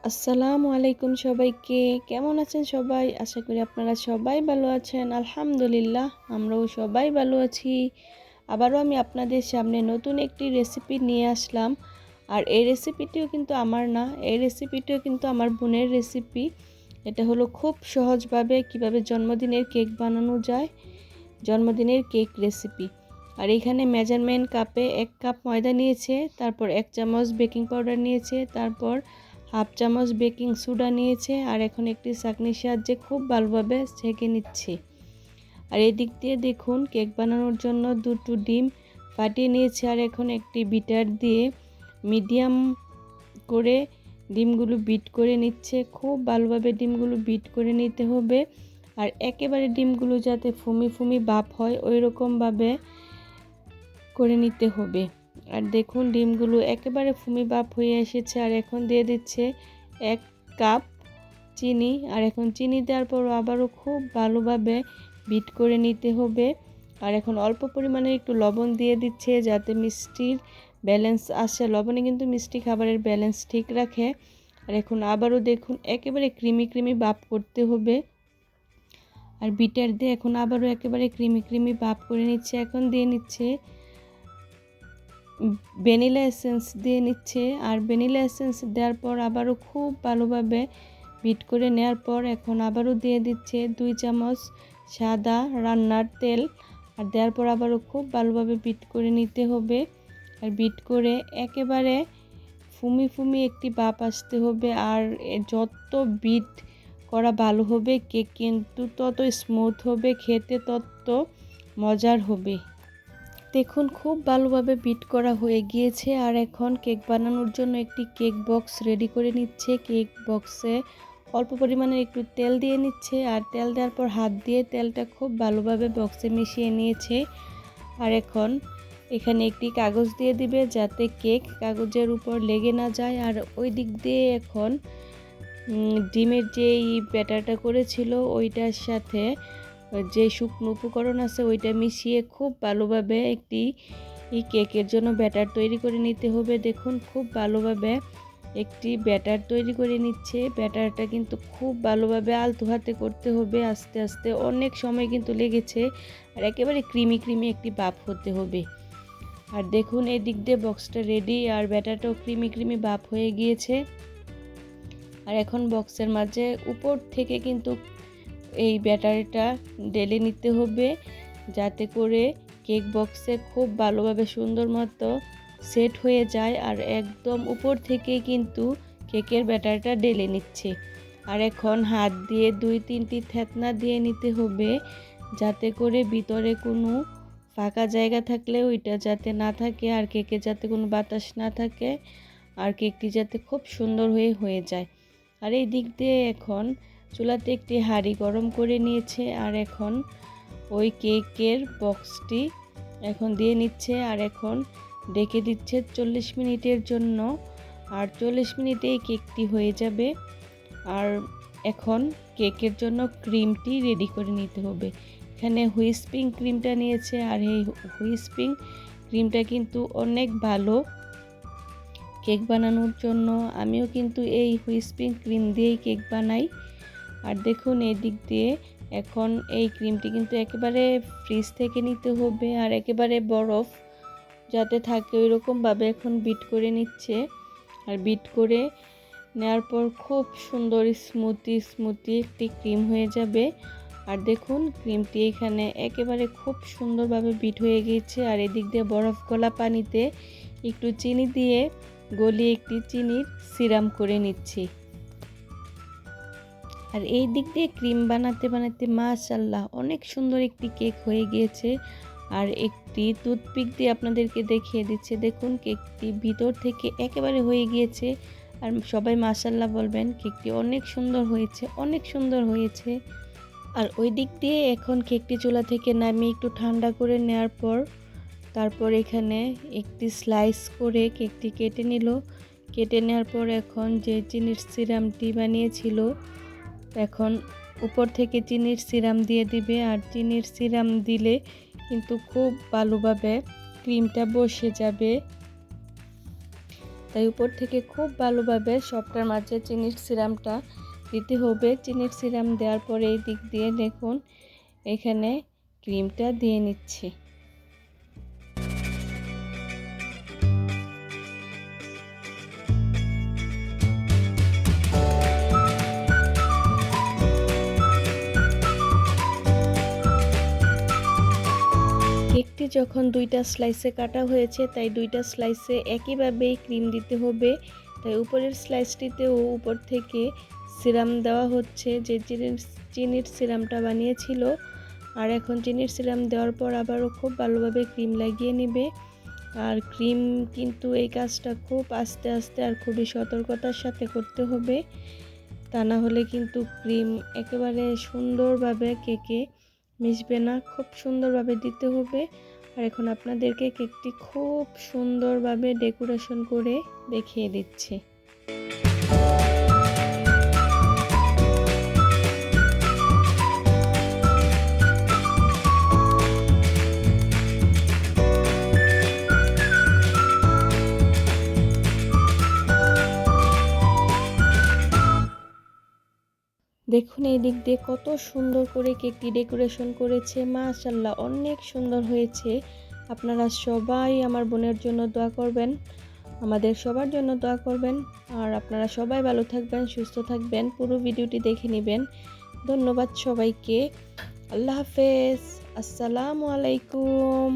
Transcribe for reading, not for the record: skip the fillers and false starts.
আসসালামু আলাইকুম সবাইকে। কেমন আছেন সবাই? আশা করি আপনারা সবাই ভালো আছেন। আলহামদুলিল্লাহ আমরাও সবাই ভালো আছি। আবারও আমি আপনাদের সামনে নতুন একটি রেসিপি নিয়ে আসলাম। আর এই রেসিপিটিও কিন্তু আমার না, এই রেসিপিটিও কিন্তু আমার বোনের রেসিপি। এটা হলো খুব সহজভাবে কিভাবে জন্মদিনের কেক বানানো যায়, জন্মদিনের কেক রেসিপি। আর এখানে মেজারমেন্ট কাপে 1 কাপ ময়দা নিয়েছে, তারপর 1 চামচ বেকিং পাউডার নিয়েছে, তারপর হাফ চামচ বেকিং সোডা নিয়েছে। আর এখন একটি ছাঁকনির সাহায্যে খুব ভালোভাবে ছেঁকে নিচ্ছে। আর এদিক দিয়ে দেখুন কেক বানানোর জন্য 2টো ডিম ফাটিয়ে নিয়েছে। আর এখন একটি বিটার দিয়ে মিডিয়াম করে ডিমগুলো বিট করে নিচ্ছে। খুব ভালোভাবে ডিমগুলো বিট করে নিতে হবে। আর একেবারে ডিমগুলো যাতে ফুমি ফুমি ভাপ হয় ওই রকমভাবে করে নিতে হবে। আর দেখুন ডিমগুলো একেবারে ফুমি ভাপ হয়ে এসেছে। আর এখন দিয়ে দিচ্ছে 1 কাপ চিনি। আর এখন চিনি দেওয়ার পর আবারও খুব ভালোভাবে বিট করে নিতে হবে। আর এখন অল্প পরিমাণে একটু লবণ দিয়ে দিচ্ছে যাতে মিষ্টির ব্যালেন্স আসে। লবণে কিন্তু মিষ্টি খাবারের ব্যালেন্স ঠিক রাখে। আর এখন আবারও দেখুন একেবারে ক্রিমি ভাপ করতে হবে। আর বিটার দিয়ে এখন আবারও একেবারে ক্রিমি ভাপ করে নিচ্ছে। এখন দিয়ে নিচ্ছে ভ্যানিলা এসেন্স দিয়ে নিচ্ছে। আর ভ্যানিলা এসেন্স দেওয়ার পর আবারও খুব ভালোভাবে বিট করে নেওয়ার পর এখন আবারও দিয়ে দিচ্ছে 2 চামচ সাদা রান্নার তেল। আর দেওয়ার পর আবারও খুব ভালোভাবে বিট করে নিতে হবে। আর বিট করে একেবারে ফুমি একটি ভাপ আসতে হবে। আর যত বিট করা ভালো হবে কেক কিন্তু তত স্মুথ হবে, খেতে তত মজার হবে। দেখুন খুব ভালোভাবে বিট করা হয়ে গিয়েছে। আর এখন কেক বানানোর জন্য একটি কেক বক্স রেডি করে নিচ্ছে। কেক বক্সে অল্প পরিমাণে একটু তেল দিয়ে নিচ্ছে। আর তেল দেওয়ার পর হাত দিয়ে তেলটা খুব ভালোভাবে বক্সে মিশিয়ে নিয়েছে। আর এখন এখানে একটি কাগজ দিয়ে দিবে যাতে কেক কাগজের উপর লেগে না যায়। আর ওই দিক দিয়ে এখন ডিমের যেই ব্যাটারটা করেছিল ওইটার সাথে যে শুকনো উপকরণ আছে ওইটা মিশিয়ে খুব ভালোভাবে একটি কেকের জন্য ব্যাটার তৈরি করে নিতে হবে। দেখুন খুব ভালোভাবে একটি ব্যাটার তৈরি করে নিচ্ছে। ব্যাটারটা কিন্তু খুব ভালোভাবে আলতো হাতে করতে হবে, আস্তে আস্তে অনেক সময় কিন্তু লেগেছে। আর একেবারে ক্রিমি একটি ভাপ হতে হবে। আর দেখুন এই দিক দিয়ে বক্সটা রেডি। আর ব্যাটারটাও ক্রিমি ভাপ হয়ে গিয়েছে। আর এখন বক্সের মাঝে উপর থেকে কিন্তু এই ব্যাটারিটা ঢেলে নিতে হবে যাতে করে কেক বক্সে খুব ভালোভাবে সুন্দর মতো সেট হয়ে যায়। আর একদম উপর থেকে কিন্তু কেকের ব্যাটারিটা ঢেলে নিচ্ছে। আর এখন হাত দিয়ে 2-3টি থেতনা দিয়ে নিতে হবে যাতে করে ভিতরে কোনো ফাঁকা জায়গা থাকলে ওইটা যাতে না থাকে। আর কেকে যাতে কোনো বাতাস না থাকে। আর কেকটি যাতে খুব সুন্দর হয়ে যায়। আর এই দিক দিয়ে এখন চুলাতে একটি হাঁড়ি গরম করে নিয়েছে। আর এখন ওই কেকের বক্সটি এখন দিয়ে নিচ্ছে। আর এখন ডেকে দিচ্ছে 40 মিনিটের জন্য। আর 40 মিনিটেই কেকটি হয়ে যাবে। আর এখন কেকের জন্য ক্রিমটি রেডি করে নিতে হবে। এখানে হুইস্পিং ক্রিমটা নিয়েছে। আর এই হুইস্পিং ক্রিমটা কিন্তু অনেক ভালো কেক বানানোর জন্য। আমিও কিন্তু এই হুইস্পিং ক্রিম দিয়েই কেক বানাই। আর দেখুন এই দিক দিয়ে এখন এই ক্রিমটি কিন্তু একেবারে ফ্রিজ থেকে নিতে হবে। আর একেবারে বরফ যাতে থাকে ওই রকমভাবে এখন বিট করে নিচ্ছে। আর বিট করে নেওয়ার পর খুব সুন্দর স্মুথি একটি ক্রিম হয়ে যাবে। আর দেখুন ক্রিমটি এখানে একেবারে খুব সুন্দরভাবে বিট হয়ে গিয়েছে। আর এদিক দিয়ে বরফ গলা পানিতে একটু চিনি দিয়ে গলিয়ে একটি চিনির সিরাম করে নিচ্ছি। আর এই দিক দিয়ে ক্রিম বানাতে মাশাআল্লাহ অনেক সুন্দর একটি কেক হয়ে গিয়েছে। আর একটি টুথপিক দিয়ে আপনাদেরকে দেখিয়ে দিচ্ছে। দেখুন কেকটি ভিতর থেকে একেবারে হয়ে গিয়েছে। আর সবাই মাশাআল্লাহ বলবেন, কেকটি অনেক সুন্দর হয়েছে। আর ওই দিক দিয়ে এখন কেকটি চুলা থেকে নামিয়ে একটু ঠান্ডা করে নেওয়ার পর তারপর এখানে একটি স্লাইস করে কেকটি কেটে নিল। কেটে নেওয়ার পর এখন যে চিনির সিরামটি বানিয়েছিল এখন উপর থেকে চিনির সিরাম দিয়ে দিবে। আর চিনির সিরাম দিলে কিন্তু খুব ভালোভাবে ক্রিমটা বসে যাবে। তাই উপর থেকে খুব ভালোভাবে সবটার মাঝে চিনির সিরামটা দিতে হবে। চিনির সিরাম দেওয়ার পরে এই দিক দিয়ে দেখুন এখানে ক্রিমটা দিয়ে নিচ্ছি। কেকটি যখন দুইটা স্লাইসে কাটা হয়েছে তাই দুইটা স্লাইসে একইভাবেই ক্রিম দিতে হবে। তাই উপরের স্লাইসটিতেও উপর থেকে সিরাম দেওয়া হচ্ছে, যে চিনির সিরামটা বানিয়েছিল। আর এখন চিনির সিরাম দেওয়ার পর আবারও খুব ভালোভাবে ক্রিম লাগিয়ে নেবে। আর ক্রিম কিন্তু এই কাজটা খুব আস্তে আস্তে আর খুবই সতর্কতার সাথে করতে হবে, তা না হলে কিন্তু ক্রিম একেবারে সুন্দরভাবে কেকে মিশবে না। খুব সুন্দরভাবে দিতে হবে। আর এখন আপনাদেরকে কেকটি খুব সুন্দরভাবে ডেকোরেশন করে দেখিয়ে দিচ্ছি। দেখুন এই দিক দিয়ে কত সুন্দর করে কেকটি ডেকোরেশন করেছে, মাশাআল্লাহ অনেক সুন্দর হয়েছে। আপনারা সবাই আমার বোনের জন্য দোয়া করবেন, আমাদের সবার জন্য দোয়া করবেন। আর আপনারা সবাই ভালো থাকবেন, সুস্থ থাকবেন, পুরো ভিডিওটি দেখে নেবেন। ধন্যবাদ সবাইকে, আল্লাহ হাফেজ, আসসালামু আলাইকুম।